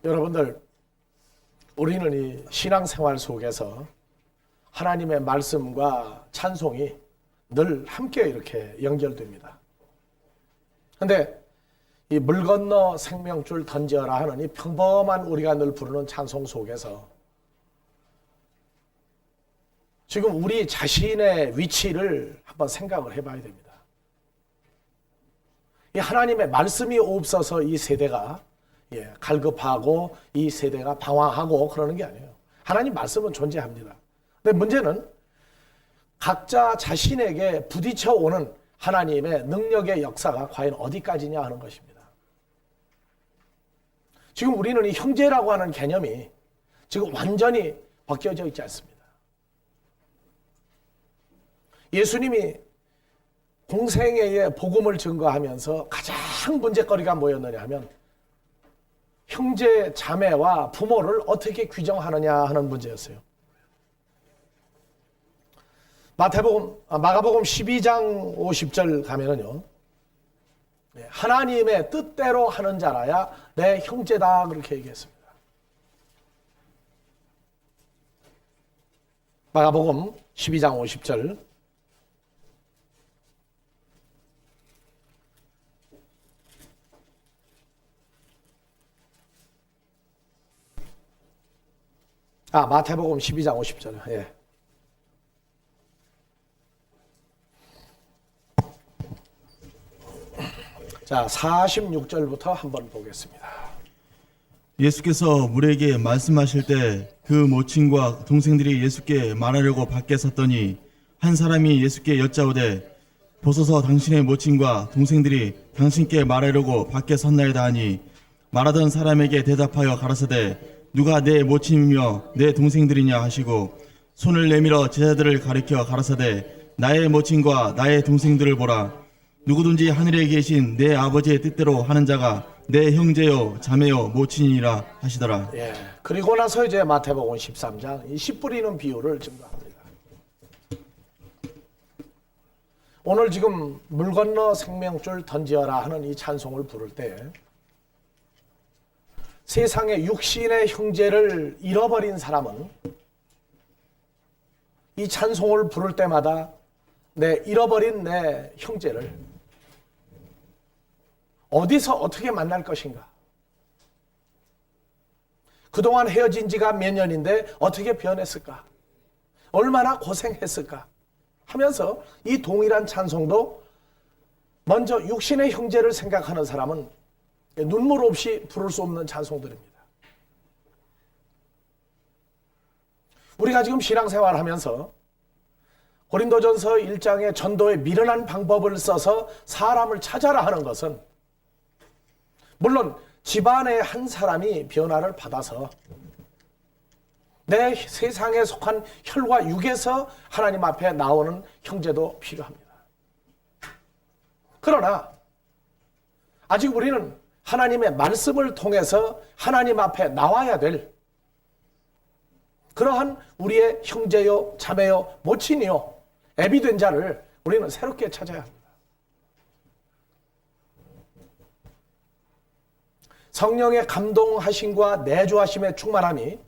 여러분들, 우리는 이 신앙생활 속에서 하나님의 말씀과 찬송이 늘 함께 이렇게 연결됩니다. 그런데 이 물 건너 생명줄 던져라 하는 이 평범한 우리가 늘 부르는 찬송 속에서 지금 우리 자신의 위치를 한번 생각을 해봐야 됩니다. 이 하나님의 말씀이 없어서 이 세대가 갈급하고 이 세대가 방황하고 그러는 게 아니에요. 하나님 말씀은 존재합니다. 근데 문제는 각자 자신에게 부딪혀 오는 하나님의 능력의 역사가 과연 어디까지냐 하는 것입니다. 지금 우리는 이 형제라고 하는 개념이 지금 완전히 바뀌어져 있지 않습니다. 예수님이 공생애에 복음을 증거하면서 가장 문제거리가 뭐였느냐 하면 형제, 자매와 부모를 어떻게 규정하느냐 하는 문제였어요. 마가복음 12장 50절 가면은요, 하나님의 뜻대로 하는 자라야 내 형제다 그렇게 얘기했습니다. 마가복음 12장 50절. 마태복음 12장 50절. 예. 자, 46절부터 한번 보겠습니다. 예수께서 무리에게 말씀하실 때 그 모친과 동생들이 예수께 말하려고 밖에 섰더니 한 사람이 예수께 여짜오되 보소서 당신의 모친과 동생들이 당신께 말하려고 밖에 섰나이다 하니 말하던 사람에게 대답하여 가라사대 누가 내 모친이며 내 동생들이냐 하시고 손을 내밀어 제자들을 가리켜 가라사대 나의 모친과 나의 동생들을 보라. 누구든지 하늘에 계신 내 아버지의 뜻대로 하는 자가 내 형제요 자매요 모친이라 하시더라. 예. 그리고 나서 이제 마태복음 13장 이 씨 뿌리는 비유를 증거합니다. 오늘 지금 물 건너 생명줄 던지어라 하는 이 찬송을 부를 때 세상의 육신의 형제를 잃어버린 사람은 이 찬송을 부를 때마다 잃어버린 내 형제를 어디서 어떻게 만날 것인가? 그동안 헤어진 지가 몇 년인데 어떻게 변했을까? 얼마나 고생했을까? 하면서 이 동일한 찬송도 먼저 육신의 형제를 생각하는 사람은 눈물 없이 부를 수 없는 찬송들입니다. 우리가 지금 신앙생활 하면서 고린도전서 1장의 전도의 미련한 방법을 써서 사람을 찾아라 하는 것은 물론 집안의 한 사람이 변화를 받아서 내 세상에 속한 혈과 육에서 하나님 앞에 나오는 형제도 필요합니다. 그러나 아직 우리는 하나님의 말씀을 통해서 하나님 앞에 나와야 될 그러한 우리의 형제요 자매요 모친이요 애비 된 자를 우리는 새롭게 찾아야 합니다. 성령의 감동하심과 내주하심의 충만함이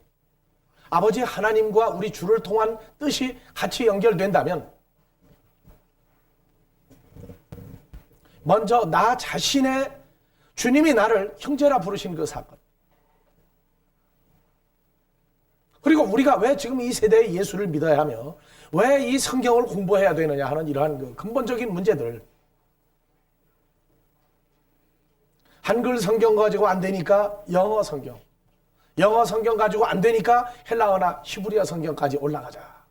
아버지 하나님과 우리 주를 통한 뜻이 같이 연결된다면 먼저 나 자신의 주님이 나를 형제라 부르신 그 사건, 그리고 우리가 왜 지금 이 세대의 예수를 믿어야 하며 왜 이 성경을 공부해야 되느냐 하는 이러한 그 근본적인 문제들, 한글 성경 가지고 안 되니까 영어 성경 가지고 안 되니까 헬라어나 히브리어 성경까지 올라가자.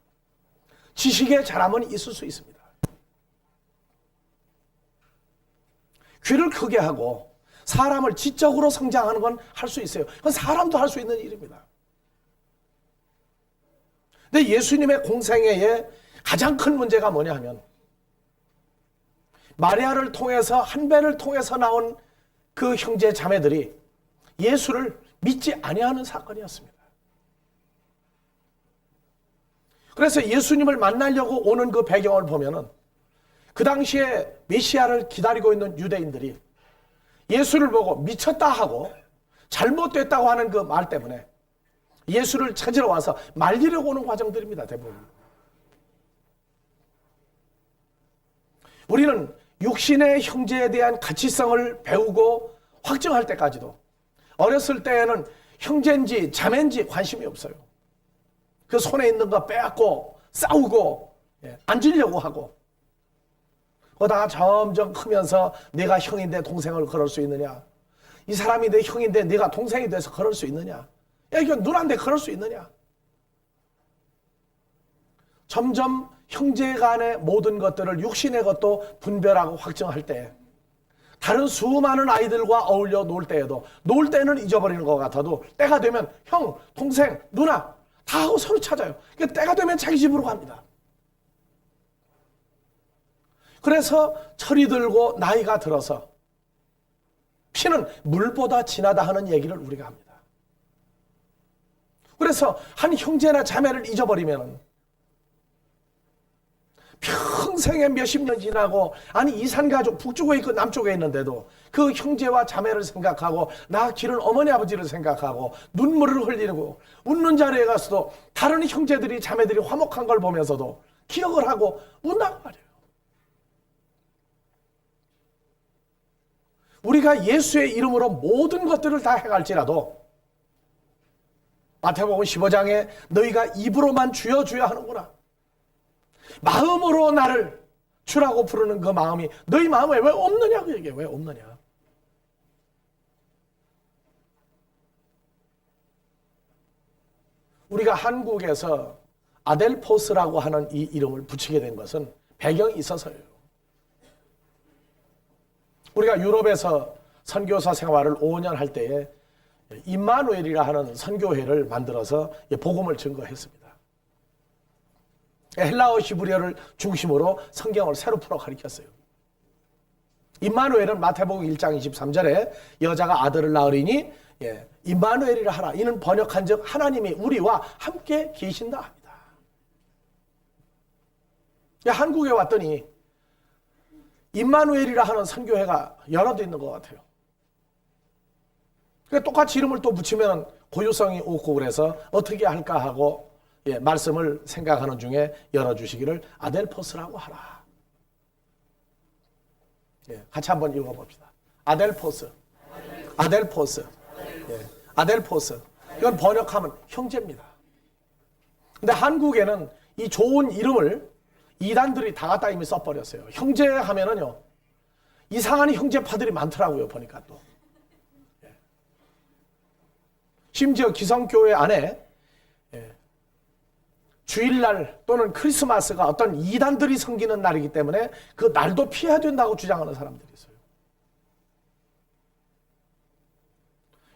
지식의 자람은 있을 수 있습니다. 귀를 크게 하고 사람을 지적으로 성장하는 건 할 수 있어요. 그건 사람도 할 수 있는 일입니다. 근데 예수님의 공생애에 가장 큰 문제가 뭐냐 하면 마리아를 통해서 한 배를 통해서 나온 그 형제 자매들이 예수를 믿지 아니하는 사건이었습니다. 그래서 예수님을 만나려고 오는 그 배경을 보면은 그 당시에 메시아를 기다리고 있는 유대인들이 예수를 보고 미쳤다 하고 잘못됐다고 하는 그 말 때문에 예수를 찾으러 와서 말리려고 오는 과정들입니다. 대부분. 우리는 육신의 형제에 대한 가치성을 배우고 확정할 때까지도 어렸을 때에는 형제인지 자매인지 관심이 없어요. 그 손에 있는 거 빼앗고 싸우고 앉으려고 하고, 그러다가 점점 크면서 내가 형인데 동생을 그럴 수 있느냐, 이 사람이 내 형인데 내가 동생이 돼서 그럴 수 있느냐, 야 이건 누나인데 그럴 수 있느냐. 점점 형제 간의 모든 것들을 육신의 것도 분별하고 확정할 때, 다른 수많은 아이들과 어울려 놀 때에도 놀 때는 잊어버리는 것 같아도 때가 되면 형, 동생, 누나 다 하고 서로 찾아요. 그러니까 때가 되면 자기 집으로 갑니다. 그래서 철이 들고 나이가 들어서 피는 물보다 진하다 하는 얘기를 우리가 합니다. 그래서 한 형제나 자매를 잊어버리면 평생에 몇십 년 지나고, 아니 이산가족 북쪽에 있고 남쪽에 있는데도 그 형제와 자매를 생각하고 나 기른 어머니 아버지를 생각하고 눈물을 흘리고 웃는 자리에 가서도 다른 형제들이 자매들이 화목한 걸 보면서도 기억을 하고 운다고 말이에요. 우리가 예수의 이름으로 모든 것들을 다 해갈지라도 마태복음 15장에 너희가 입으로만 주여 주여 하는구나, 마음으로 나를 주라고 부르는 그 마음이 너희 마음에 왜 없느냐, 그 얘기예요. 왜 없느냐. 우리가 한국에서 아델포스라고 하는 이 이름을 붙이게 된 것은 배경이 있어서예요. 우리가 유럽에서 선교사 생활을 5년 할 때에 임마누엘이라 하는 선교회를 만들어서 복음을 증거했습니다. 헬라어 히브리어를 중심으로 성경을 새로 풀어 가르쳤어요. 임마누엘은 마태복음 1장 23절에 여자가 아들을 낳으리니 임마누엘이라 하라. 이는 번역한 즉 하나님이 우리와 함께 계신다 합니다. 한국에 왔더니 임마누엘이라 하는 선교회가 여러 대 있는 것 같아요. 똑같이 이름을 또 붙이면 고유성이 없고, 그래서 어떻게 할까 하고 말씀을 생각하는 중에 열어주시기를 아델포스라고 하라. 같이 한번 읽어봅시다. 아델포스. 아델포스. 아델포스. 이건 번역하면 형제입니다. 근데 한국에는 이 좋은 이름을 이단들이 다 갖다 이미 써버렸어요. 형제 하면은요, 이상한 형제파들이 많더라고요, 보니까 또. 심지어 기성교회 안에 주일날 또는 크리스마스가 어떤 이단들이 섬기는 날이기 때문에 그 날도 피해야 된다고 주장하는 사람들이 있어요.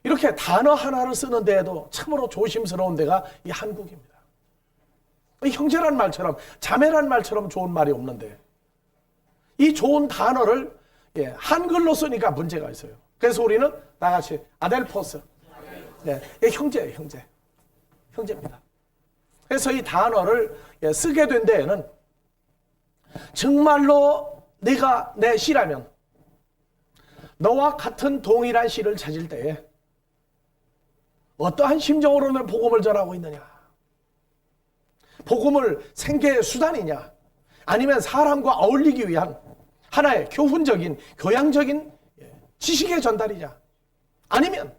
이렇게 단어 하나를 쓰는 데에도 참으로 조심스러운 데가 이 한국입니다. 형제란 말처럼, 자매란 말처럼 좋은 말이 없는데 이 좋은 단어를 한글로 쓰니까 문제가 있어요. 그래서 우리는 다 같이 아델포스, 형제예요. 형제입니다. 그래서 이 단어를 쓰게 된 데에는 정말로 내가 내 시라면 너와 같은 동일한 시를 찾을 때에 어떠한 심정으로 내 복음을 전하고 있느냐, 복음을 생계의 수단이냐, 아니면 사람과 어울리기 위한 하나의 교훈적인 교양적인 지식의 전달이냐, 아니면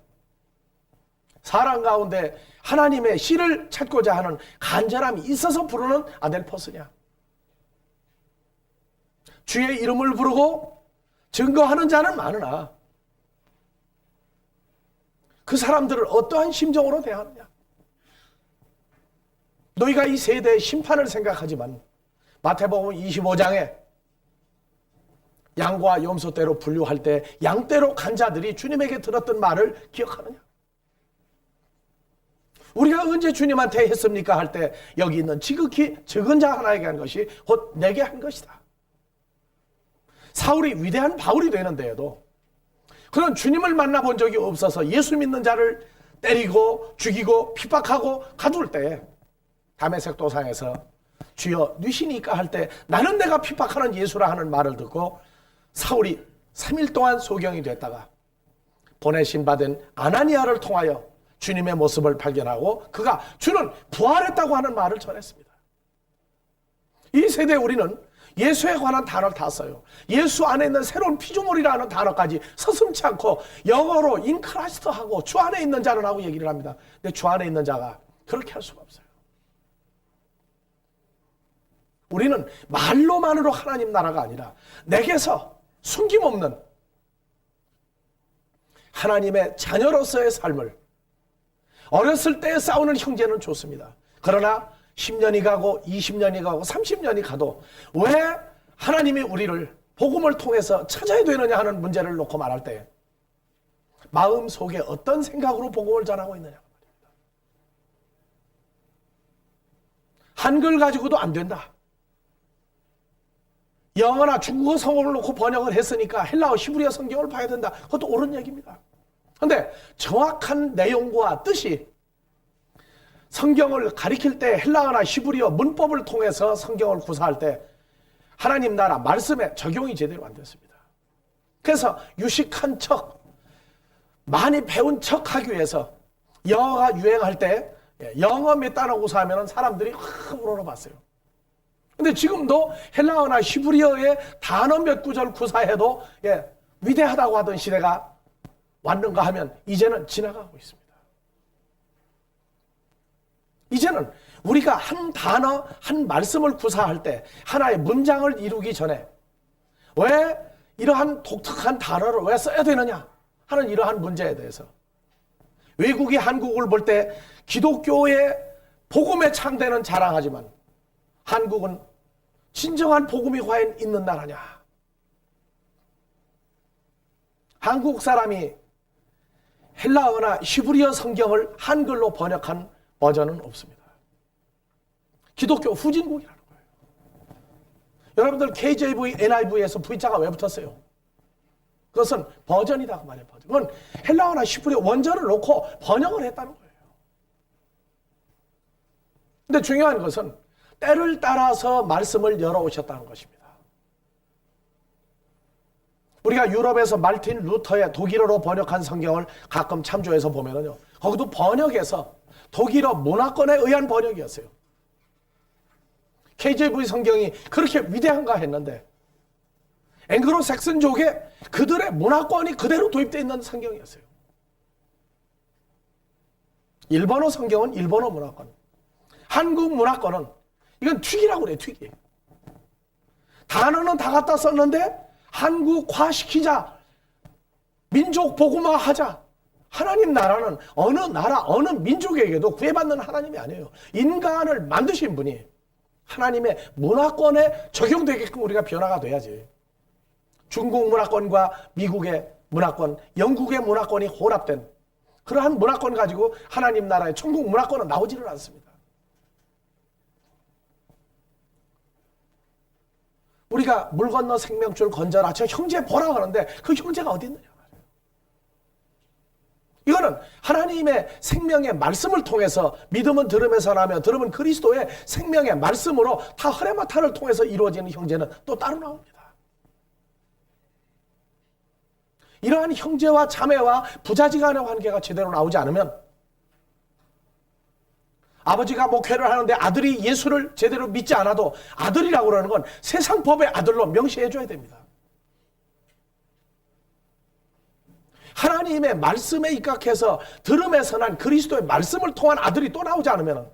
사람 가운데 하나님의 시를 찾고자 하는 간절함이 있어서 부르는 아델포스냐. 주의 이름을 부르고 증거하는 자는 많으나 그 사람들을 어떠한 심정으로 대하느냐. 너희가 이 세대의 심판을 생각하지만 마태복음 25장에 양과 염소떼로 분류할 때 양떼로 간 자들이 주님에게 들었던 말을 기억하느냐. 우리가 언제 주님한테 했습니까? 할 때 여기 있는 지극히 적은 자 하나에게 한 것이 곧 내게 한 것이다. 사울이 위대한 바울이 되는 데에도 그런 주님을 만나본 적이 없어서 예수 믿는 자를 때리고 죽이고 핍박하고 가둘 때 다메섹 도상에서 주여 누시니까 할 때 나는 내가 핍박하는 예수라 하는 말을 듣고 사울이 3일 동안 소경이 됐다가 보내신 받은 아나니아를 통하여 주님의 모습을 발견하고 그가 주는 부활했다고 하는 말을 전했습니다. 이 세대에 우리는 예수에 관한 단어를 다 써요. 예수 안에 있는 새로운 피조물이라는 단어까지 서슴지 않고 영어로 in Christ 하고 주 안에 있는 자는 하고 얘기를 합니다. 근데 주 안에 있는 자가 그렇게 할 수가 없어요. 우리는 말로만으로 하나님 나라가 아니라 내게서 숨김없는 하나님의 자녀로서의 삶을, 어렸을 때 싸우는 형제는 좋습니다. 그러나 10년이 가고 20년이 가고 30년이 가도 왜 하나님이 우리를 복음을 통해서 찾아야 되느냐 하는 문제를 놓고 말할 때 마음속에 어떤 생각으로 복음을 전하고 있느냐 말입니다. 한글 가지고도 안 된다. 영어나 중국어 성경을 놓고 번역을 했으니까 헬라어 히브리어 성경을 봐야 된다. 그것도 옳은 얘기입니다. 그런데 정확한 내용과 뜻이 성경을 가리킬 때 헬라어나 히브리어 문법을 통해서 성경을 구사할 때 하나님 나라 말씀에 적용이 제대로 안 됐습니다. 그래서 유식한 척, 많이 배운 척 하기 위해서 영어가 유행할 때 영어 몇 단어 구사하면 사람들이 확 우러러봤어요. 근데 지금도 헬라어나 히브리어의 단어 몇 구절 구사해도 위대하다고 하던 시대가 왔는가 하면 이제는 지나가고 있습니다. 이제는 우리가 한 단어, 한 말씀을 구사할 때 하나의 문장을 이루기 전에 왜 이러한 독특한 단어를 왜 써야 되느냐 하는 이러한 문제에 대해서 외국이 한국을 볼 때 기독교의 복음에 창대는 자랑하지만 한국은 진정한 복음이 과연 있는 나라냐? 한국 사람이 헬라어나 히브리어 성경을 한글로 번역한 버전은 없습니다. 기독교 후진국이라는 거예요. 여러분들 KJV, NIV에서 V자가 왜 붙었어요? 그것은 버전이다 그 말이에요. 버전. 그건 헬라어나 히브리어 원전을 놓고 번역을 했다는 거예요. 근데 중요한 것은 때를 따라서 말씀을 열어오셨다는 것입니다. 우리가 유럽에서 말틴 루터의 독일어로 번역한 성경을 가끔 참조해서 보면은요, 거기도 번역에서 독일어 문화권에 의한 번역이었어요. KJV 성경이 그렇게 위대한가 했는데 앵글로색슨족에 그들의 문화권이 그대로 도입되어 있는 성경이었어요. 일본어 성경은 일본어 문화권, 한국 문화권은 이건 튀기라고 그래요. 튀기. 단어는 다 갖다 썼는데 한국화시키자, 민족 복음화하자. 하나님 나라는 어느 나라, 어느 민족에게도 구애받는 하나님이 아니에요. 인간을 만드신 분이 하나님의 문화권에 적용되게끔 우리가 변화가 돼야지. 중국 문화권과 미국의 문화권, 영국의 문화권이 혼합된 그러한 문화권 가지고 하나님 나라의 천국 문화권은 나오지를 않습니다. 우리가 물 건너 생명줄 건져라, 저 형제 보라 하는데 그 형제가 어디 있느냐 말이에요. 이거는 하나님의 생명의 말씀을 통해서 믿음은 들음에서 나며 들음은 그리스도의 생명의 말씀으로 다 흐레마타를 통해서 이루어지는 형제는 또 따로 나옵니다. 이러한 형제와 자매와 부자지간의 관계가 제대로 나오지 않으면 아버지가 목회를 하는데 아들이 예수를 제대로 믿지 않아도 아들이라고 그러는 건 세상 법의 아들로 명시해 줘야 됩니다. 하나님의 말씀에 입각해서 들음에서 난 그리스도의 말씀을 통한 아들이 또 나오지 않으면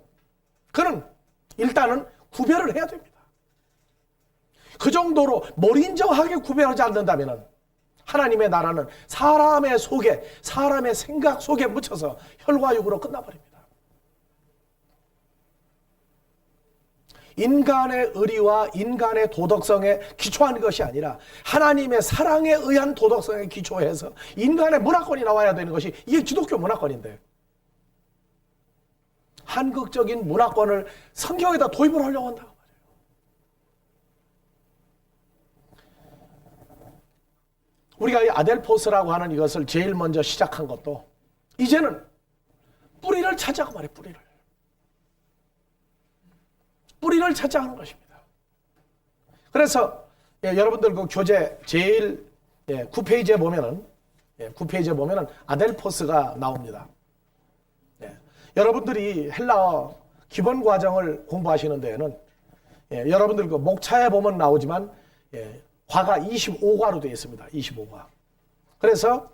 그는 일단은 구별을 해야 됩니다. 그 정도로 몰인정하게 구별하지 않는다면 하나님의 나라는 사람의 속에, 사람의 생각 속에 묻혀서 혈과육으로 끝나버립니다. 인간의 의리와 인간의 도덕성에 기초한 것이 아니라 하나님의 사랑에 의한 도덕성에 기초해서 인간의 문화권이 나와야 되는 것이 이게 기독교 문화권인데 한국적인 문화권을 성경에다 도입을 하려고 한다고 말이에요. 우리가 이 아델포스라고 하는 이것을 제일 먼저 시작한 것도 이제는 뿌리를 찾자고 말해요. 뿌리를 찾자 하는 것입니다. 그래서 여러분들 그 교재 제일 9페이지에 보면은 9페이지에 보면은 아델포스가 나옵니다. 여러분들이 헬라어 기본 과정을 공부하시는 데에는 여러분들 그 목차에 보면 나오지만 과가 25과로 되어 있습니다. 25과. 그래서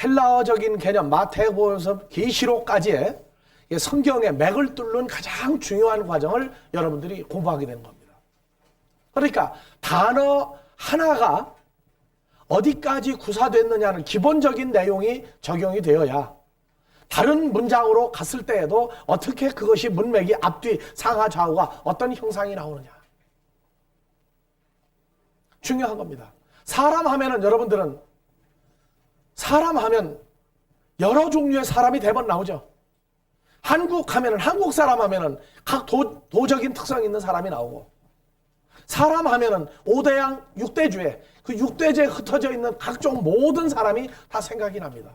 헬라어적인 개념 마태복음에서 계시록까지의 성경의 맥을 뚫는 가장 중요한 과정을 여러분들이 공부하게 되는 겁니다. 그러니까 단어 하나가 어디까지 구사됐느냐는 기본적인 내용이 적용이 되어야 다른 문장으로 갔을 때에도 어떻게 그것이 문맥이 앞뒤 상하 좌우가 어떤 형상이 나오느냐. 중요한 겁니다. 사람 하면은 여러분들은 사람 하면 여러 종류의 사람이 대번 나오죠. 한국 하면은 한국 사람 하면은 각 도적인 특성 있는 사람이 나오고 사람 하면은 5대양 6대주에 그 6대주에 흩어져 있는 각종 모든 사람이 다 생각이 납니다.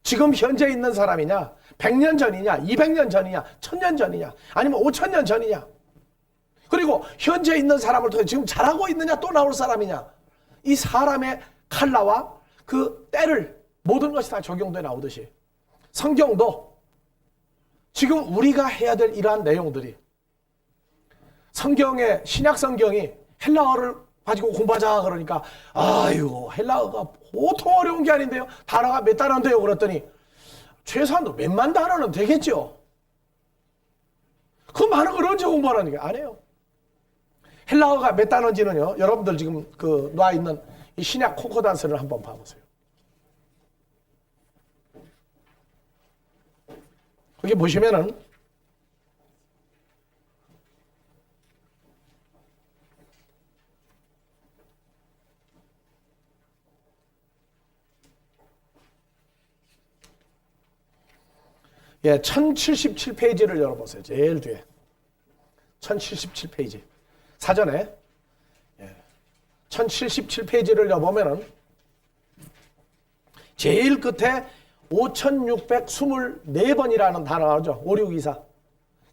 지금 현재 있는 사람이냐 100년 전이냐 200년 전이냐 1000년 전이냐 아니면 5000년 전이냐 그리고 현재 있는 사람을 통해 지금 잘하고 있느냐 또 나올 사람이냐 이 사람의 칼라와 그 때를 모든 것이 다 적용돼 나오듯이 성경도 지금 우리가 해야 될 이러한 내용들이 성경의 신약 성경이 헬라어를 가지고 공부하자 그러니까 아유 헬라어가 보통 어려운 게 아닌데요. 단어가 몇 단어인데요. 그랬더니 최소한도 몇만 단어는 되겠죠. 그 많은 걸 언제 공부하라는 게 아니에요. 헬라어가 몇 단어인지는요. 여러분들 지금 그 놔 있는 이 신약 콘코단스를 한번 봐보세요. 거기 보시면은 예, 1077페이지를 열어보세요. 제일 뒤에 1077페이지 사전에 1077페이지를 열어보면은 제일 끝에 5624번이라는 단어가 나오죠. 5624.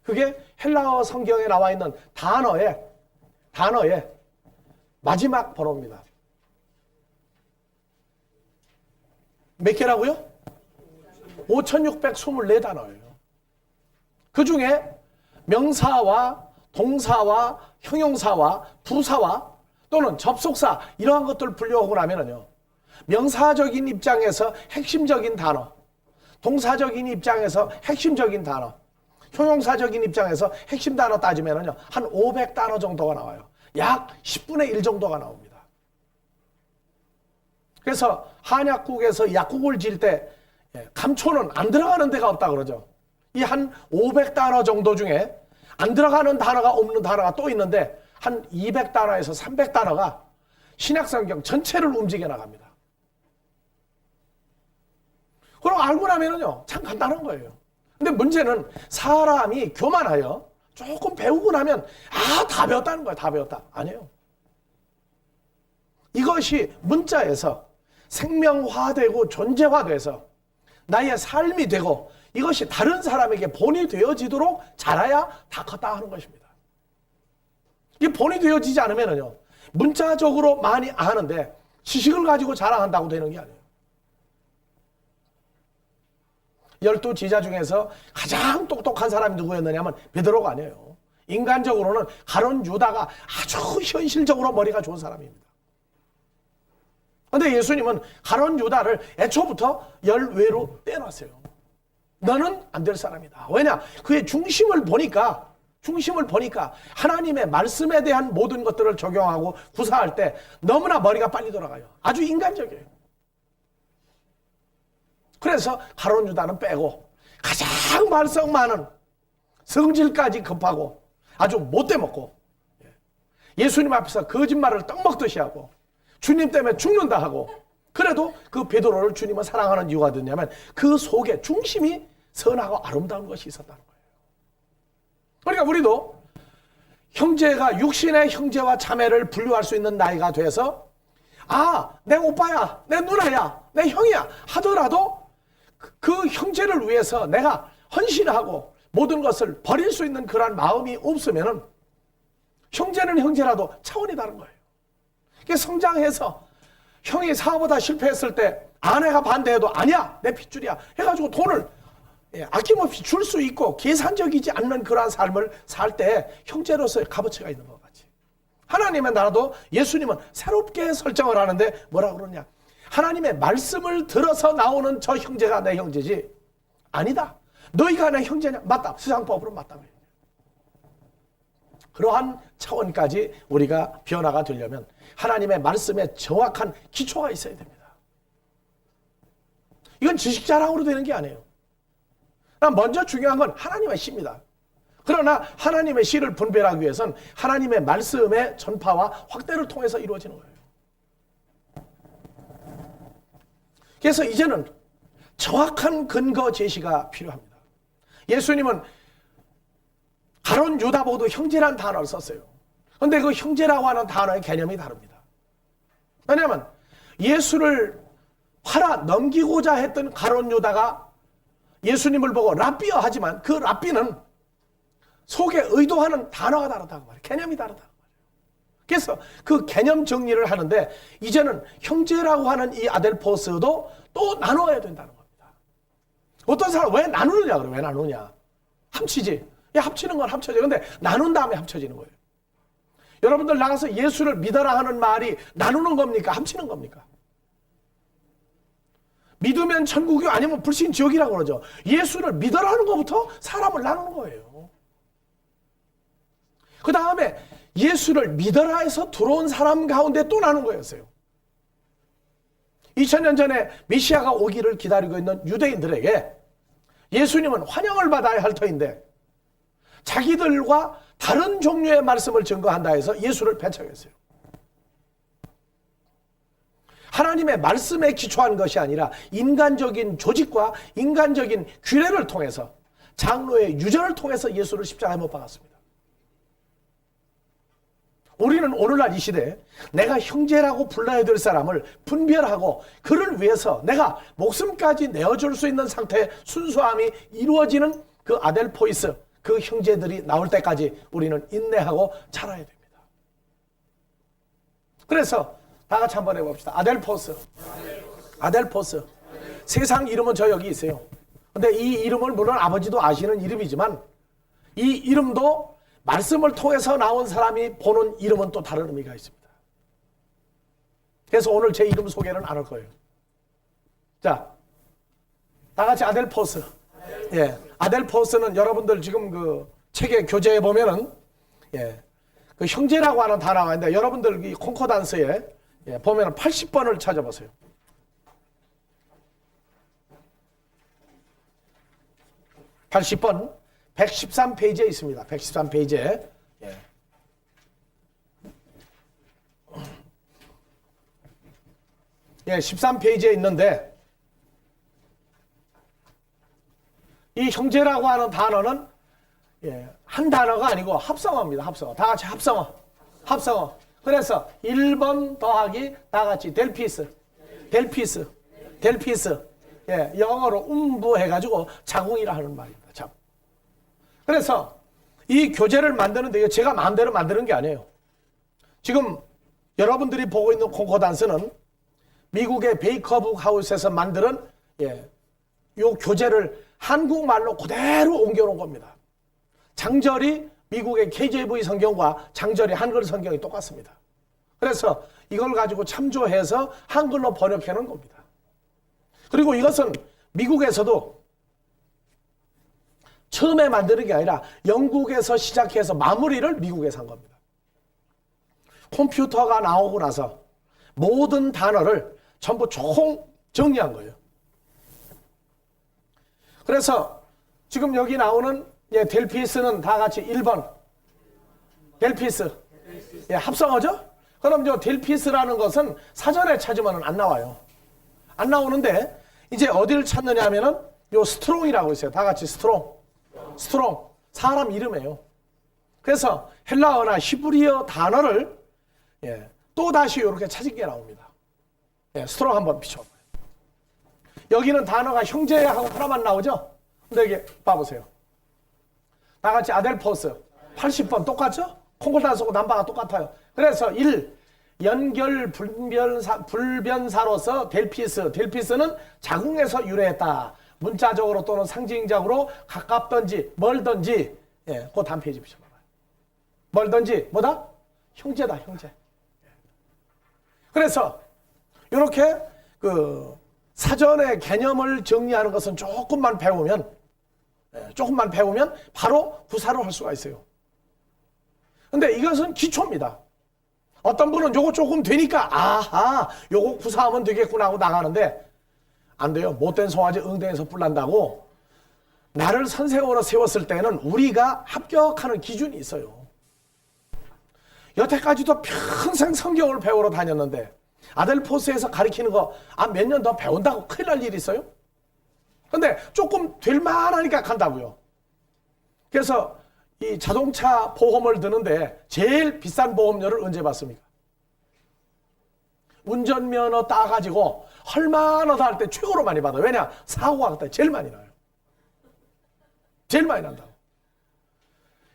그게 헬라어 성경에 나와 있는 단어의 마지막 번호입니다. 몇 개라고요? 5624단어예요. 그 중에 명사와 동사와 형용사와 부사와 또는 접속사 이러한 것들을 분류하고 나면은요. 명사적인 입장에서 핵심적인 단어, 동사적인 입장에서 핵심적인 단어, 형용사적인 입장에서 핵심 단어 따지면은요. 한 500단어 정도가 나와요. 약 10분의 1 정도가 나옵니다. 그래서 한약국에서 약국을 지을 때 감초는 안 들어가는 데가 없다 그러죠. 이 한 500단어 정도 중에 안 들어가는 단어가 없는 단어가 또 있는데 한 200단어에서 300단어가 신약성경 전체를 움직여 나갑니다. 그럼 알고 나면은요, 참 간단한 거예요. 근데 문제는 사람이 교만하여 조금 배우고 나면 다 배웠다는 거예요. 다 배웠다. 아니에요. 이것이 문자에서 생명화되고 존재화돼서 나의 삶이 되고 이것이 다른 사람에게 본이 되어지도록 자라야 다 컸다 하는 것입니다. 이 본이 되어지지 않으면요 문자적으로 많이 아는데 지식을 가지고 자랑한다고 되는 게 아니에요. 12지자 중에서 가장 똑똑한 사람이 누구였느냐면 베드로가 아니에요. 인간적으로는 가룟 유다가 아주 현실적으로 머리가 좋은 사람입니다. 그런데 예수님은 가룟 유다를 애초부터 열외로 떼놨어요. 너는 안 될 사람이다. 왜냐? 그의 중심을 보니까 하나님의 말씀에 대한 모든 것들을 적용하고 구사할 때 너무나 머리가 빨리 돌아가요. 아주 인간적이에요. 그래서 가룟 유다는 빼고 가장 말썽 많은 성질까지 급하고 아주 못돼 먹고 예수님 앞에서 거짓말을 떡 먹듯이 하고 주님 때문에 죽는다 하고 그래도 그 베드로를 주님은 사랑하는 이유가 뭐냐면 그 속에 중심이 선하고 아름다운 것이 있었다는 거예요. 그러니까 우리도 형제가 육신의 형제와 자매를 분류할 수 있는 나이가 돼서 내 오빠야, 내 누나야, 내 형이야 하더라도 그 형제를 위해서 내가 헌신하고 모든 것을 버릴 수 있는 그런 마음이 없으면은 형제는 형제라도 차원이 다른 거예요. 성장해서 형이 사업하다 실패했을 때 아내가 반대해도 아니야, 내 핏줄이야 해가지고 돈을 아낌없이 줄 수 있고 계산적이지 않는 그러한 삶을 살 때 형제로서의 값어치가 있는 것 같이, 하나님의 나라도 예수님은 새롭게 설정을 하는데 뭐라 그러냐, 하나님의 말씀을 들어서 나오는 저 형제가 내 형제지, 아니다, 너희가 내 형제냐, 맞다, 세상법으로 맞다. 그러한 차원까지 우리가 변화가 되려면 하나님의 말씀에 정확한 기초가 있어야 됩니다. 이건 지식 자랑으로 되는 게 아니에요. 먼저 중요한 건 하나님의 시입니다. 그러나 하나님의 시를 분별하기 위해서는 하나님의 말씀의 전파와 확대를 통해서 이루어지는 거예요. 그래서 이제는 정확한 근거 제시가 필요합니다. 예수님은 가론 유다 모두 형제라는 단어를 썼어요. 그런데 그 형제라고 하는 단어의 개념이 다릅니다. 왜냐하면 예수를 팔아 넘기고자 했던 가론 유다가 예수님을 보고 랍비여 하지만 그 랍비는 속에 의도하는 단어가 다르다고 말해요. 개념이 다르다고 말해요. 그래서 그 개념 정리를 하는데 이제는 형제라고 하는 이 아델포스도 또 나눠야 된다는 겁니다. 어떤 사람 왜 나누느냐 그래요. 왜 나누냐. 합치지. 합치는 건 합쳐져요. 근데 나눈 다음에 합쳐지는 거예요. 여러분들 나가서 예수를 믿어라 하는 말이 나누는 겁니까? 합치는 겁니까? 믿으면 천국이 아니면 불신 지옥이라고 그러죠. 예수를 믿어라 하는 것부터 사람을 나누는 거예요. 그 다음에 예수를 믿어라 해서 들어온 사람 가운데 또 나눈 거였어요. 2000년 전에 메시아가 오기를 기다리고 있는 유대인들에게 예수님은 환영을 받아야 할 터인데 자기들과 다른 종류의 말씀을 증거한다 해서 예수를 배척했어요. 하나님의 말씀에 기초한 것이 아니라 인간적인 조직과 인간적인 규례를 통해서 장로의 유전을 통해서 예수를 십자가에 못 박았습니다. 우리는 오늘날 이 시대에 내가 형제라고 불러야 될 사람을 분별하고 그를 위해서 내가 목숨까지 내어줄 수 있는 상태의 순수함이 이루어지는 그 아델포이스, 그 형제들이 나올 때까지 우리는 인내하고 자라야 됩니다. 그래서 다 같이 한번 해봅시다. 아델포스. 아델포스. 세상 이름은 저 여기 있어요. 근데 이 이름을 물론 아버지도 아시는 이름이지만 이 이름도 말씀을 통해서 나온 사람이 보는 이름은 또 다른 의미가 있습니다. 그래서 오늘 제 이름 소개는 안 할 거예요. 자, 다 같이 아델포스. 예, 아델포스는 여러분들 지금 그 책의 교재에 보면은 그 형제라고 하는 단어가 있는데 여러분들 이 콩코단스에 보면은 80번을 찾아보세요. 80번 113페이지에 있습니다. 113페이지에. 예, 13페이지에 있는데 이 형제라고 하는 단어는 한 단어가 아니고 합성어입니다. 합성어. 다 같이 합성어. 합성어. 그래서 1번 더하기 다 같이 델피스. 델피스. 델피스. 예, 영어로 해가지고 자궁이라 하는 말입니다. 자궁. 그래서 이 교재를 만드는데 이거 제가 마음대로 만드는 게 아니에요. 지금 여러분들이 보고 있는 콩코단스는 미국의 베이커북 하우스에서 만드는 요 교재를 한국말로 그대로 옮겨놓은 겁니다. 장절이 미국의 KJV 성경과 장절이 한글 성경이 똑같습니다. 그래서 이걸 가지고 참조해서 한글로 번역해 놓은 겁니다. 그리고 이것은 미국에서도 처음에 만드는 게 아니라 영국에서 시작해서 마무리를 미국에서 한 겁니다. 컴퓨터가 나오고 나서 모든 단어를 전부 총 정리한 거예요. 그래서 지금 여기 나오는 델피스는 다 같이 1번 델피스 합성어죠? 그럼 저 델피스라는 것은 사전에 찾으면 안 나와요. 안 나오는데 이제 어디를 찾느냐 하면은 요 스트롱이라고 있어요. 다 같이 스트롱. 스트롱. 사람 이름이에요. 그래서 헬라어나 히브리어 단어를 또 다시 이렇게 찾은 게 나옵니다. 스트롱 한번 비춰봐요. 여기는 단어가 형제하고 하나만 나오죠? 근데 여기 봐보세요. 다 같이 아델포스 80번 똑같죠? 콩콜단스하고 남바가 똑같아요. 그래서 1, 연결 불변사로서 델피스는 자궁에서 유래했다. 문자적으로 또는 상징적으로 가깝든지 멀든지, 예, 그 다음 페이지 보셔봐요. 멀든지 뭐다? 형제다, 형제. 그래서 이렇게 그 사전의 개념을 정리하는 것은 조금만 배우면 바로 구사를 할 수가 있어요. 근데 이것은 기초입니다. 어떤 분은 요거 조금 되니까 아하 요거 구사하면 되겠구나 하고 나가는데 안 돼요. 못된 송아지 응대에서 뿔난다고. 나를 선생으로 세웠을 때는 우리가 합격하는 기준이 있어요. 여태까지도 평생 성경을 배우러 다녔는데 아델포스에서 가르치는 거 몇 년 더 배운다고 큰일 날 일이 있어요? 근데 조금 될 만하니까 간다고요. 그래서 이 자동차 보험을 드는데 제일 비싼 보험료를 언제 받습니까? 운전면허 따가지고 헐만하다 할 때 최고로 많이 받아요. 왜냐? 사고가 그때 제일 많이 나요. 제일 많이 난다고.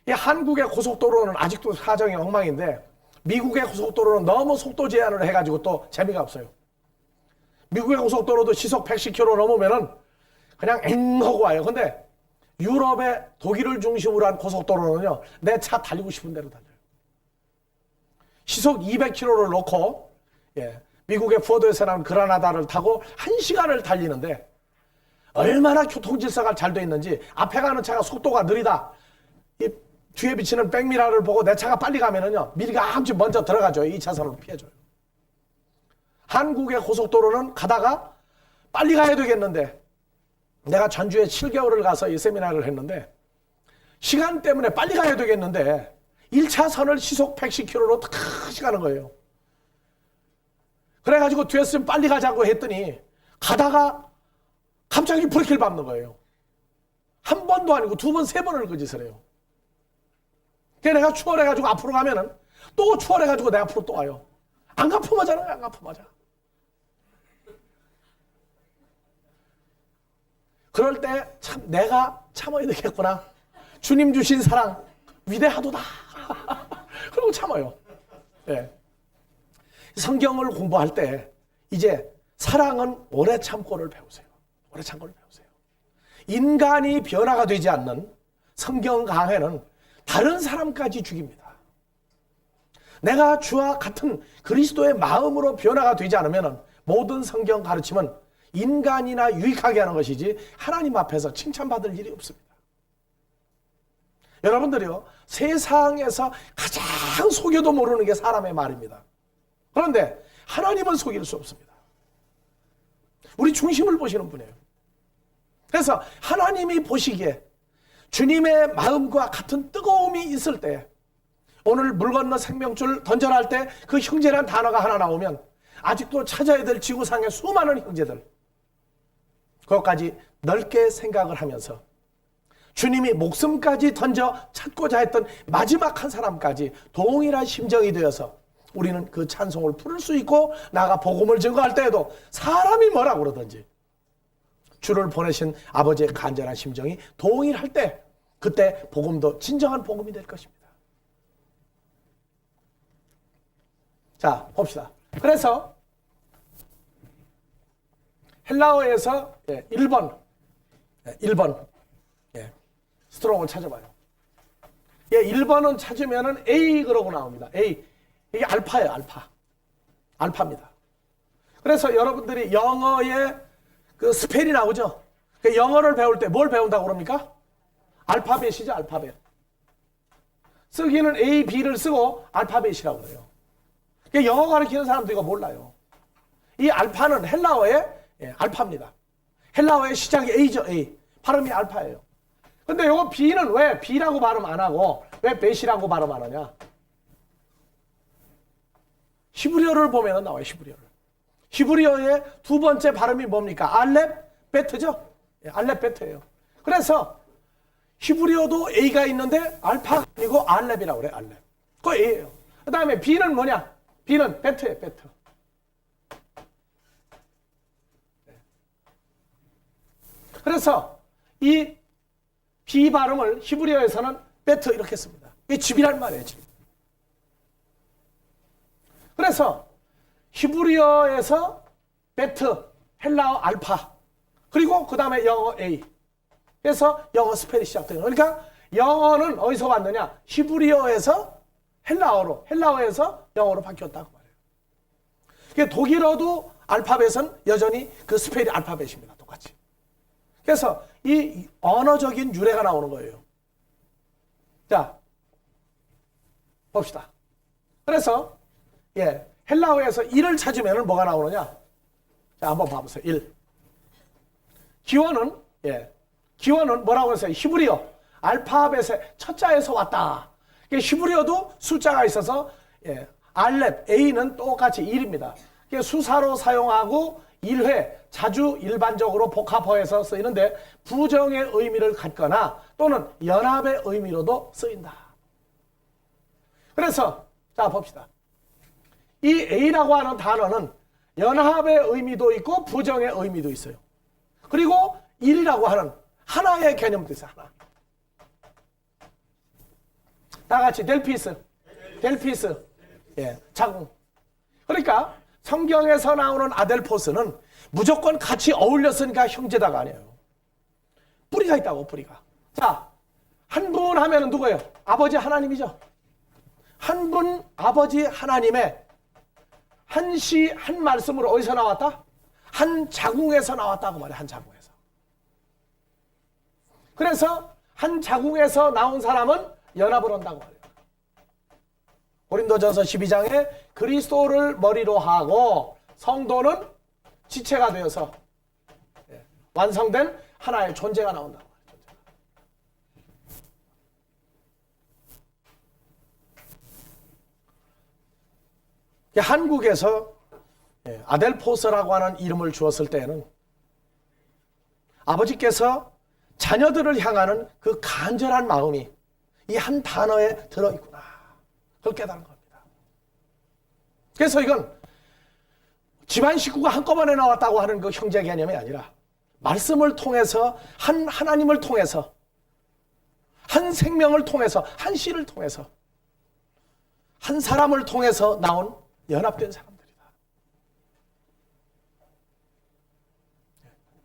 이 한국의 고속도로는 아직도 사정이 엉망인데 미국의 고속도로는 너무 속도 제한을 해가지고 또 재미가 없어요. 미국의 고속도로도 시속 110km 넘으면은 그냥 엥 하고 와요. 근데 유럽의 독일을 중심으로 한 고속도로는요, 내 차 달리고 싶은 대로 달려요. 시속 200km를 놓고, 예, 미국의 포드에서 나온 그라나다를 타고 1시간을 달리는데, 얼마나 교통질서가 잘 돼 있는지, 앞에 가는 차가 속도가 느리다. 이 뒤에 비치는 백미러를 보고 내 차가 빨리 가면은요, 미리가 아무튼 먼저 들어가죠. 2차선으로 피해줘요. 한국의 고속도로는 가다가 빨리 가야 되겠는데, 내가 전주에 7개월을 가서 이 세미나를 했는데 시간 때문에 빨리 가야 되겠는데 1차선을 시속 110km로 탁 가는 거예요. 그래가지고 뒤에서 빨리 가자고 했더니 가다가 갑자기 브레이크를 밟는 거예요. 한 번도 아니고 두 번, 세 번을 그 짓을 해요. 그래서 내가 추월해가지고 앞으로 가면은 또 추월해가지고 내 앞으로 또 와요. 안 갚음하잖아요. 안 갚음하자. 그럴 때 참 내가 참아야 되겠구나. 주님 주신 사랑 위대하도다. 그리고 참아요. 예. 성경을 공부할 때 이제 사랑은 오래 참고를 배우세요. 오래 참고를 배우세요. 인간이 변화가 되지 않는 성경 강해는 다른 사람까지 죽입니다. 내가 주와 같은 그리스도의 마음으로 변화가 되지 않으면 모든 성경 가르침은 인간이나 유익하게 하는 것이지 하나님 앞에서 칭찬받을 일이 없습니다. 여러분들이요, 세상에서 가장 속여도 모르는 게 사람의 말입니다. 그런데 하나님은 속일 수 없습니다. 우리 중심을 보시는 분이에요. 그래서 하나님이 보시기에 주님의 마음과 같은 뜨거움이 있을 때, 오늘 물 건너 생명줄 던져라 할 때 그 형제라는 단어가 하나 나오면 아직도 찾아야 될 지구상의 수많은 형제들, 그것까지 넓게 생각을 하면서 주님이 목숨까지 던져 찾고자 했던 마지막 한 사람까지 동일한 심정이 되어서 우리는 그 찬송을 부를 수 있고, 나가 복음을 증거할 때에도 사람이 뭐라고 그러든지 주를 보내신 아버지의 간절한 심정이 동일할 때, 그때 복음도 진정한 복음이 될 것입니다. 자, 봅시다. 그래서 헬라어에서 1번 스트롱을 찾아봐요. 1번은 찾으면은 A 그러고 나옵니다. A. 이게 알파예요, 알파입니다. 그래서 여러분들이 영어에 그 스펠이 나오죠? 그 영어를 배울 때 뭘 배운다고 그럽니까? 알파벳이죠, 알파벳. 쓰기는 A, B를 쓰고 알파벳이라고 그래요. 영어 가르치는 사람도 이거 몰라요. 이 알파는 헬라어의 알파입니다. 헬라어의 시작이 A죠, A. 발음이 알파예요. 근데 이거 B는 왜 B라고 발음 안 하고 왜 벳이라고 발음 안 하냐? 히브리어를 보면 나와요, 히브리어를. 히브리어의 두 번째 발음이 뭡니까? 알렙, 베트죠? 알렙, 베트예요. 그래서 히브리어도 A가 있는데 알파 아니고 알렙이라고 그래요, 알렙. 그거 A예요. 그 다음에 B는 뭐냐? B는 베트예요, 베트. 그래서 이 B 발음을 히브리어에서는 베트 이렇게 씁니다. 이게 집이란 말이에요, 집. 그래서 히브리어에서 베트, 헬라어 알파, 그리고 그 다음에 영어 A. 그래서 영어 스펠이 시작돼요. 그러니까 영어는 어디서 왔느냐? 히브리어에서 헬라어로, 헬라어에서 영어로 바뀌었다고 말해요. 그러니까 독일어도 알파벳은 여전히 그 스펠이 알파벳입니다. 똑같이. 그래서 이 언어적인 유래가 나오는 거예요. 자, 봅시다. 그래서 헬라어에서 1을 찾으면 뭐가 나오느냐? 자, 한번 봐보세요. 1. 기원은 뭐라고 했어요? 히브리어 알파벳의 첫 자에서 왔다. 히브리어도 숫자가 있어서 알렙 A는 똑같이 1입니다. 수사로 사용하고 1회 자주 일반적으로 복합어에서 쓰이는데 부정의 의미를 갖거나 또는 연합의 의미로도 쓰인다. 그래서 자 봅시다. 이 A라고 하는 단어는 연합의 의미도 있고 부정의 의미도 있어요. 그리고 1이라고 하는 하나의 개념도 있어요. 하나. 다 같이 델피스, 자궁. 그러니까 성경에서 나오는 아델포스는 무조건 같이 어울렸으니까 형제다가 아니에요. 뿌리가 있다고, 뿌리가. 자, 한 분 하면은 누구예요? 아버지 하나님이죠. 한 분 아버지 하나님의 한 시, 한 말씀으로 어디서 나왔다? 한 자궁에서 나왔다고 말해요. 한 자궁에서. 그래서 한 자궁에서 나온 사람은 연합을 한다고 말해요. 고린도전서 12장에 그리스도를 머리로 하고 성도는 지체가 되어서 완성된 하나의 존재가 나온다고 말해요. 한국에서 아델포스라고 하는 이름을 주었을 때에는 아버지께서 자녀들을 향하는 그 간절한 마음이 이 한 단어에 들어있구나. 그걸 깨달은 겁니다. 그래서 이건 집안 식구가 한꺼번에 나왔다고 하는 그 형제 개념이 아니라 말씀을 통해서 한 하나님을 통해서 한 생명을 통해서 한 씨를 통해서 한 사람을 통해서 나온 연합된 사람들이다.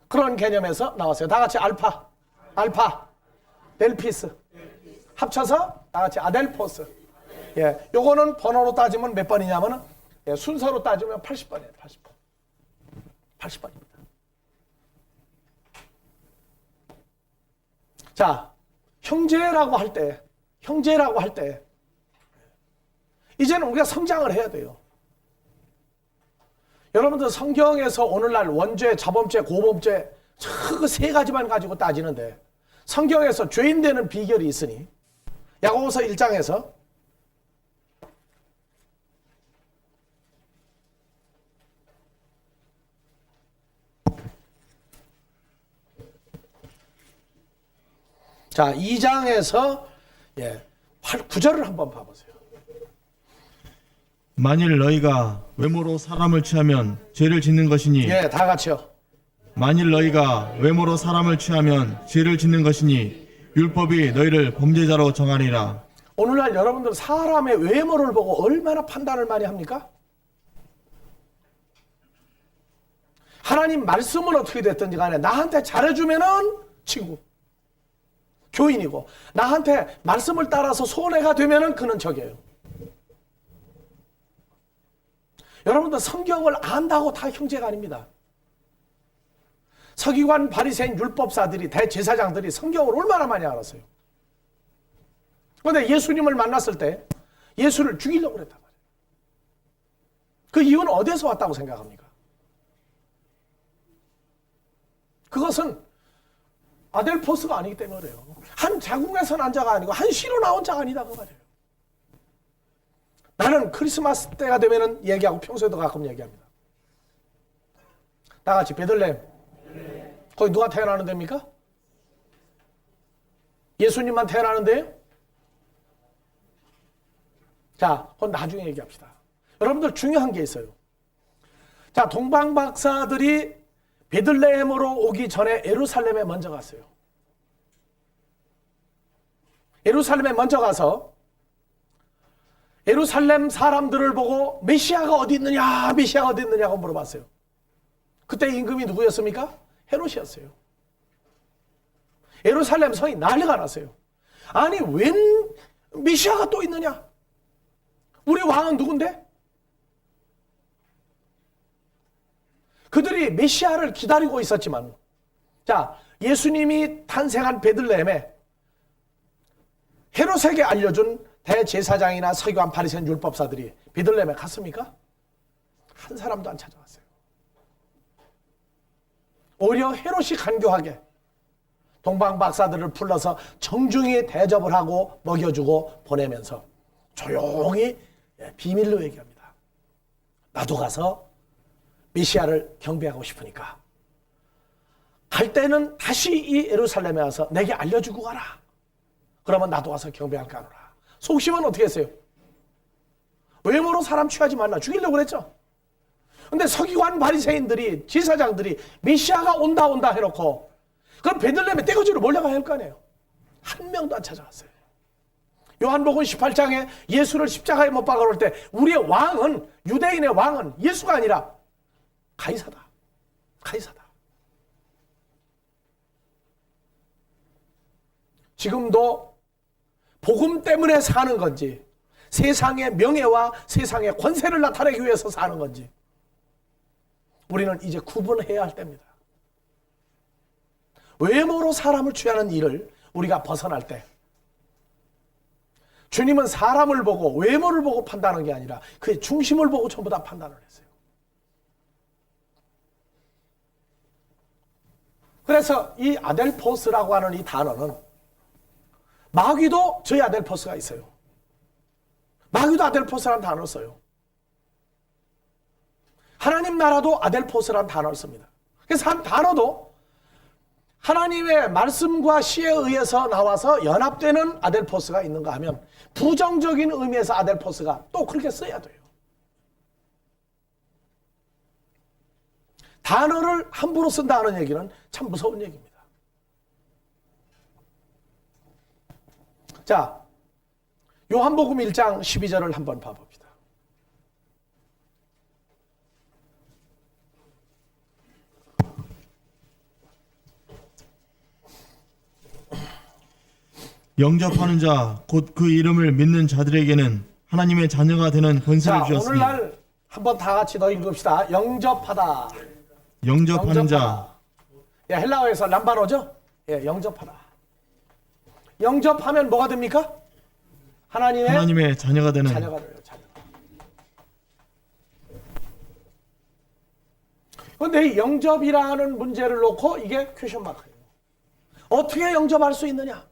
그런 개념에서 나왔어요. 다 같이 알파, 델피스 합쳐서 다 같이 아델포스. 요거는 번호로 따지면 몇 번이냐면은 순서로 따지면 80번이에요. 80번. 80번입니다. 자, 형제라고 할 때 이제는 우리가 성장을 해야 돼요. 여러분들 성경에서 오늘날 원죄, 자범죄, 고범죄 그 세 가지만 가지고 따지는데 성경에서 죄인 되는 비결이 있으니 야고보서 1장에서 자 2장에서 9절을 한번 봐보세요. 만일 너희가 외모로 사람을 취하면 죄를 짓는 것이니 다 같이요. 만일 너희가 외모로 사람을 취하면 죄를 짓는 것이니 율법이 너희를 범죄자로 정하리라. 오늘날 여러분들 사람의 외모를 보고 얼마나 판단을 많이 합니까? 하나님 말씀은 어떻게 됐든지 간에 나한테 잘해주면은 친구, 교인이고 나한테 말씀을 따라서 손해가 되면은 그는 적이에요. 여러분들 성경을 안다고 다 형제가 아닙니다. 서기관, 바리새인, 율법사들이, 대제사장들이 성경을 얼마나 많이 알았어요. 그런데 예수님을 만났을 때 예수를 죽이려고 그랬단 말이에요. 그 이유는 어디서 왔다고 생각합니까? 그것은 아델포스가 아니기 때문에 그래요. 한 자궁에서 난 자가 아니고 한 씨로 나온 자가 아니다 그 말이에요. 나는 크리스마스 때가 되면은 얘기하고 평소에도 가끔 얘기합니다. 다 같이 베들레헴. 거기 누가 태어나는 데입니까? 예수님만 태어나는 데요? 자, 그건 나중에 얘기합시다. 여러분들 중요한 게 있어요. 자, 동방 박사들이 베들레헴으로 오기 전에 예루살렘에 먼저 갔어요. 예루살렘에 먼저 가서 예루살렘 사람들을 보고 메시아가 어디 있느냐, 메시아가 어디 있느냐고 물어봤어요. 그때 임금이 누구였습니까? 헤롯이었어요. 예루살렘 성이 난리가 났어요. 아니 웬 메시아가 또 있느냐? 우리 왕은 누군데? 그들이 메시아를 기다리고 있었지만, 자, 예수님이 탄생한 베들레헴에 헤롯에게 알려준 대제사장이나 서기관 바리새인 율법사들이 베들레헴에 갔습니까? 한 사람도 안 찾아갔어요. 오히려 헤롯이 간교하게 동방 박사들을 불러서 정중히 대접을 하고 먹여주고 보내면서 조용히 비밀로 얘기합니다. 나도 가서 메시아를 경배하고 싶으니까 갈 때는 다시 이 예루살렘에 와서 내게 알려주고 가라. 그러면 나도 와서 경배할까 하노라. 속심은 어떻게 했어요? 외모로 사람 취하지 말라. 죽이려고 그랬죠. 근데 서기관 바리새인들이, 제사장들이 메시아가 온다 해놓고 그럼 베들레헴에 떼거지로 몰려가야 할 거 아니에요. 한 명도 안 찾아갔어요. 요한복음 18장에 예수를 십자가에 못 박아 놓을 때 우리의 왕은, 유대인의 왕은 예수가 아니라 가이사다. 가이사다. 지금도 복음 때문에 사는 건지, 세상의 명예와 세상의 권세를 나타내기 위해서 사는 건지, 우리는 이제 구분해야 할 때입니다. 외모로 사람을 취하는 일을 우리가 벗어날 때, 주님은 사람을 보고 외모를 보고 판단하는 게 아니라 그의 중심을 보고 전부 다 판단을 했어요. 그래서 이 아델포스라고 하는 이 단어는, 마귀도 저희 아델포스가 있어요. 마귀도 아델포스라는 단어를 써요. 하나님 나라도 아델포스라는 단어를 씁니다. 그래서 한 단어도 하나님의 말씀과 시에 의해서 나와서 연합되는 아델포스가 있는가 하면 부정적인 의미에서 아델포스가 또 그렇게 써야 돼요. 단어를 함부로 쓴다는 얘기는 참 무서운 얘기입니다. 자, 요한복음 1장 12절을 한번 봐봅니다. 영접하는 자, 곧 그 이름을 믿는 자들에게는 하나님의 자녀가 되는 권세를 자, 주셨으니. 오늘날 한번 다 같이 더 읽읍시다. 영접하다. 영접하는 자, 예, 헬라어에서 람바노죠? 예, 영접하다. 영접하면 뭐가 됩니까? 하나님의 자녀가 되는. 자녀가 돼요. 자녀가. 그런데 이 영접이라는 문제를 놓고 이게 퀘션 마크예요. 어떻게 영접할 수 있느냐?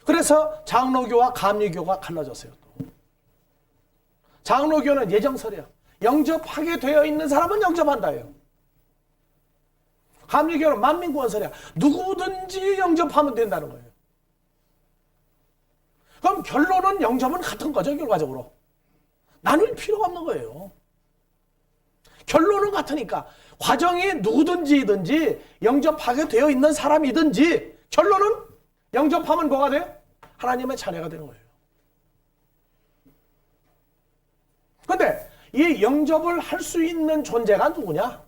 그래서 장로교와 감리교가 갈라졌어요. 또. 장로교는 예정설이에요. 영접하게 되어 있는 사람은 영접한다예요. 감리교는 만민구원설이야. 누구든지 영접하면 된다는 거예요. 그럼 결론은 영접은 같은 거죠, 결과적으로. 나눌 필요가 없는 거예요. 결론은 같으니까. 과정이 누구든지든지 영접하게 되어 있는 사람이든지 결론은 영접하면 뭐가 돼요? 하나님의 자녀가 되는 거예요. 그런데 이 영접을 할 수 있는 존재가 누구냐?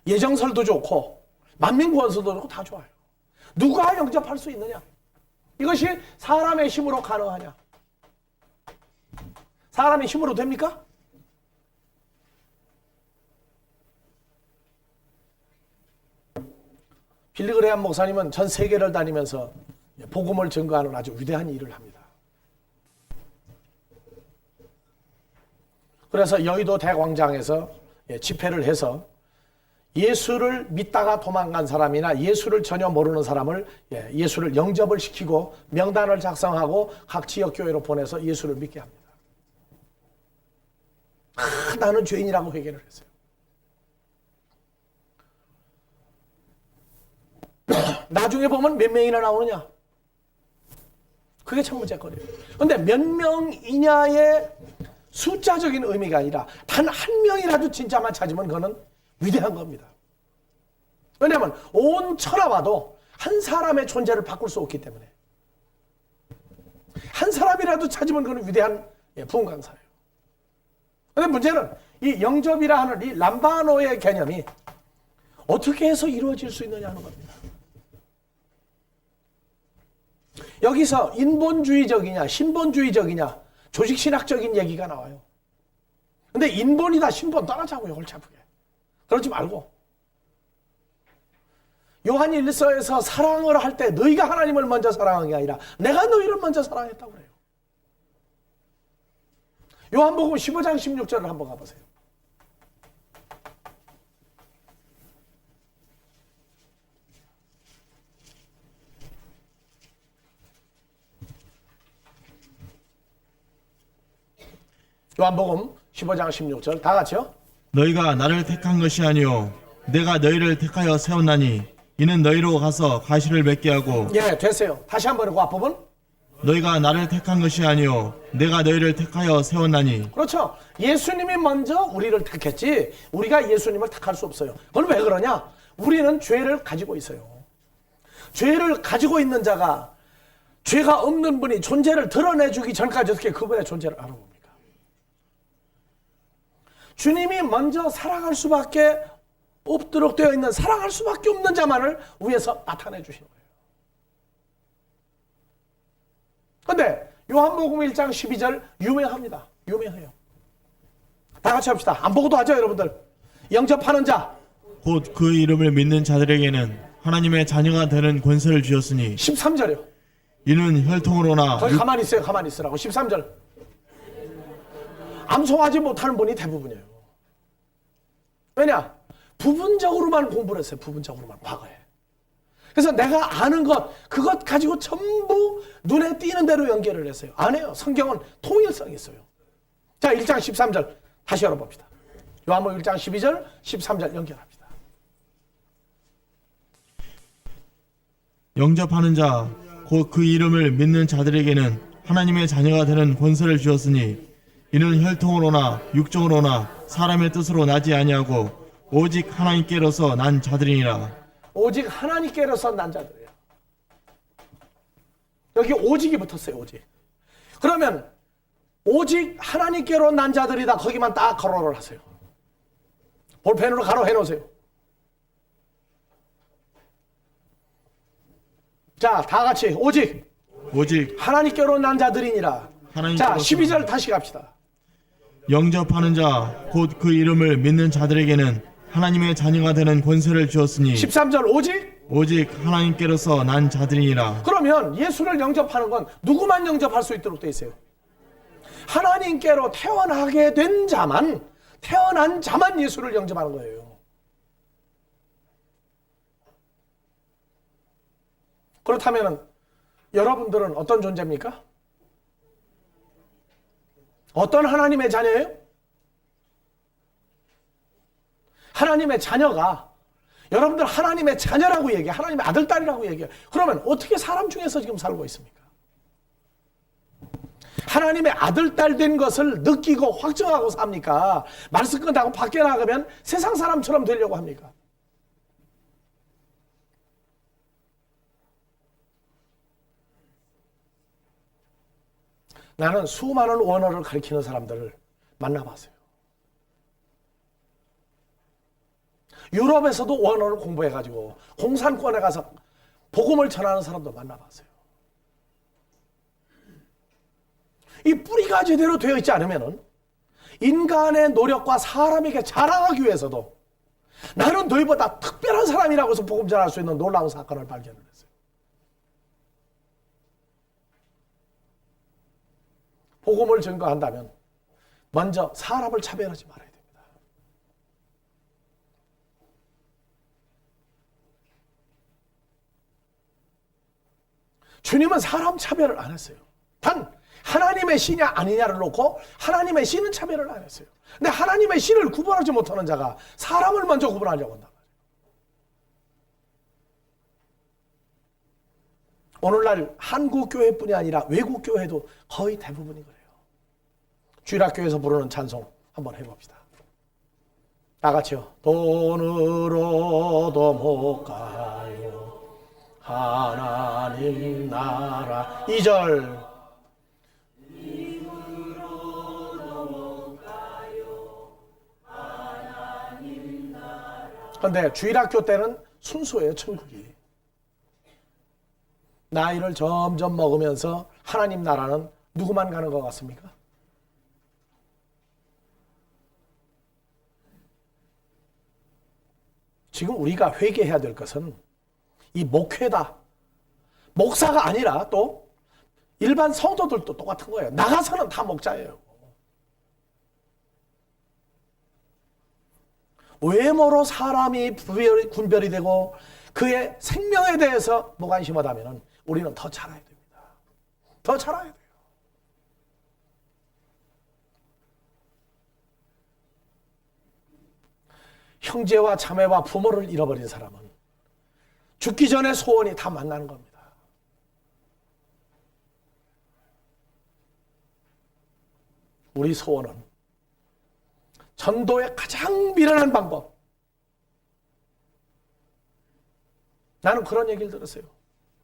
예정설도 좋고 만민구원설도 좋고 다 좋아요. 누가 영접할 수 있느냐? 이것이 사람의 힘으로 가능하냐? 사람의 힘으로 됩니까? 빌리그레암 목사님은 전 세계를 다니면서 복음을 증거하는 아주 위대한 일을 합니다. 그래서 여의도 대광장에서 집회를 해서 예수를 믿다가 도망간 사람이나 예수를 전혀 모르는 사람을 예수를 영접을 시키고 명단을 작성하고 각 지역교회로 보내서 예수를 믿게 합니다. 나는 죄인이라고 회개를 했어요. 나중에 보면 몇 명이나 나오느냐? 그게 참 문제거리예요. 그런데 몇 명이냐의 숫자적인 의미가 아니라 단 한 명이라도 진짜만 찾으면 그거는 위대한 겁니다. 왜냐하면 온 천하와도 한 사람의 존재를 바꿀 수 없기 때문에 한 사람이라도 찾으면 그건 위대한 부흥 강사예요. 그런데 문제는 이 영접이라 하는 이 람바노의 개념이 어떻게 해서 이루어질 수 있느냐 하는 겁니다. 여기서 인본주의적이냐 신본주의적이냐 조직신학적인 얘기가 나와요. 근데 인본이다 신본 떠나자고요. 골치 아프게. 그러지 말고 요한 1서에서 사랑을 할 때 너희가 하나님을 먼저 사랑한 게 아니라 내가 너희를 먼저 사랑했다고 그래요. 요한복음 15장 16절을 한번 가보세요. 요한복음 15장 16절 다 같이요. 너희가 나를 택한 것이 아니요 내가 너희를 택하여 세웠나니 이는 너희로 가서 가시를 맺게 하고 예, 됐어요. 다시 한번 그 앞부분. 너희가 나를 택한 것이 아니요 내가 너희를 택하여 세웠나니. 그렇죠. 예수님이 먼저 우리를 택했지 우리가 예수님을 택할 수 없어요. 그건 왜 그러냐? 우리는 죄를 가지고 있어요. 죄를 가지고 있는 자가 죄가 없는 분이 존재를 드러내주기 전까지 어떻게 그분의 존재를 알아봅니까? 주님이 먼저 사랑할 수밖에 없도록 되어 있는 사랑할 수밖에 없는 자만을 위해서 나타내 주시는 거예요. 그런데 요한복음 1장 12절 유명합니다. 유명해요. 다 같이 합시다. 안 보고도 하죠 여러분들. 영접하는 자 곧 그 이름을 믿는 자들에게는 하나님의 자녀가 되는 권세를 주셨으니 13절이요. 이는 혈통으로나 거기 가만히 있어요. 가만히 있으라고. 13절. 암송하지 못하는 분이 대부분이에요. 왜냐? 부분적으로만 공부를 했어요. 부분적으로만 과거에. 그래서 내가 아는 것 그것 가지고 전부 눈에 띄는 대로 연결을 했어요. 안 해요. 성경은 통일성이 있어요. 자 1장 13절 다시 열어봅시다. 요한복음 1장 12절 13절 연결합니다. 영접하는 자 곧 그 이름을 믿는 자들에게는 하나님의 자녀가 되는 권세를 주었으니 이는 혈통으로나 육정으로나 사람의 뜻으로 나지 아니하고 오직 하나님께로서 난 자들이니라. 오직 하나님께로서 난 자들이에요. 여기 오직이 붙었어요. 오직. 그러면 오직 하나님께로 난 자들이다. 거기만 딱 가로를 하세요. 볼펜으로 가로 해놓으세요. 자, 다 같이 오직 하나님께로 난 자들이니라. 자, 12절 다시 갑시다. 영접하는 자 곧 그 이름을 믿는 자들에게는 하나님의 자녀가 되는 권세를 주었으니 13절 오직 하나님께로서 난 자들이니라. 그러면 예수를 영접하는 건 누구만 영접할 수 있도록 되어 있어요. 하나님께로 태어나게 된 자만, 태어난 자만 예수를 영접하는 거예요. 그렇다면 여러분들은 어떤 존재입니까? 어떤 하나님의 자녀예요? 하나님의 자녀가 여러분들 하나님의 자녀라고 얘기해. 하나님의 아들, 딸이라고 얘기해. 그러면 어떻게 사람 중에서 지금 살고 있습니까? 하나님의 아들, 딸 된 것을 느끼고 확증하고 삽니까? 말씀 끝나고 밖에 나가면 세상 사람처럼 되려고 합니까? 나는 수많은 원어를 가르치는 사람들을 만나봤어요. 유럽에서도 원어를 공부해가지고 공산권에 가서 복음을 전하는 사람도 만나봤어요. 이 뿌리가 제대로 되어 있지 않으면 인간의 노력과 사람에게 자랑하기 위해서도 나는 너희보다 특별한 사람이라고 해서 복음 전할 수 있는 놀라운 사건을 발견을 했어요. 복음을 증거한다면 먼저 사람을 차별하지 말아야 됩니다. 주님은 사람 차별을 안 했어요. 단 하나님의 신이냐 아니냐를 놓고 하나님의 신은 차별을 안 했어요. 근데 하나님의 신을 구분하지 못하는 자가 사람을 먼저 구분하려고 한단 말이에요. 오늘날 한국 교회뿐이 아니라 외국 교회도 거의 대부분이 그래요. 주일학교에서 부르는 찬송 한번 해봅시다. 다 같이요. 돈으로도 못 가요. 하나님 나라. 2절. 그런데 주일학교 때는 순수해요, 천국이. 나이를 점점 먹으면서 하나님 나라는 누구만 가는 것 같습니까? 지금 우리가 회개해야 될 것은 이 목회다. 목사가 아니라 또 일반 성도들도 똑같은 거예요. 나가서는 다 목자예요. 외모로 사람이 분별이 되고 그의 생명에 대해서 무관심하다면 우리는 더 자라야 됩니다. 더 자라야 돼요. 형제와 자매와 부모를 잃어버린 사람은 죽기 전에 소원이 다 만나는 겁니다. 우리 소원은 전도의 가장 미련한 방법. 나는 그런 얘기를 들었어요.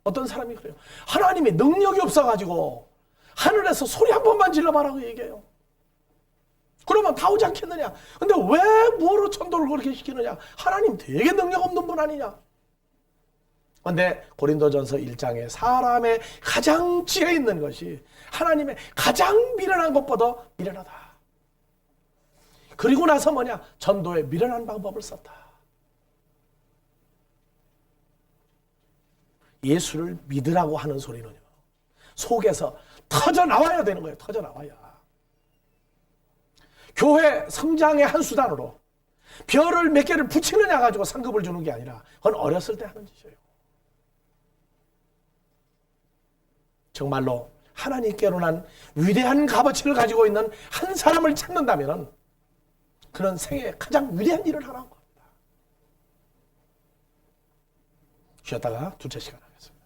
어떤 사람이 그래요. 하나님이 능력이 없어가지고 하늘에서 소리 한 번만 질러봐라고 얘기해요. 그러면 다 오지 않겠느냐. 근데 왜 뭐로 전도를 그렇게 시키느냐. 하나님 되게 능력 없는 분 아니냐. 근데 고린도전서 1장에 사람의 가장 지혜 있는 것이 하나님의 가장 미련한 것보다 미련하다. 그리고 나서 뭐냐? 전도에 미련한 방법을 썼다. 예수를 믿으라고 하는 소리는요, 속에서 터져 나와야 되는 거예요. 터져 나와야. 교회 성장의 한 수단으로 별을 몇 개를 붙이느냐 가지고 상급을 주는 게 아니라 그건 어렸을 때 하는 짓이에요. 정말로 하나님께로 난 위대한 값어치를 가지고 있는 한 사람을 찾는다면 그런 생애의 가장 위대한 일을 하라는 겁니다. 쉬었다가 둘째 시간 하겠습니다.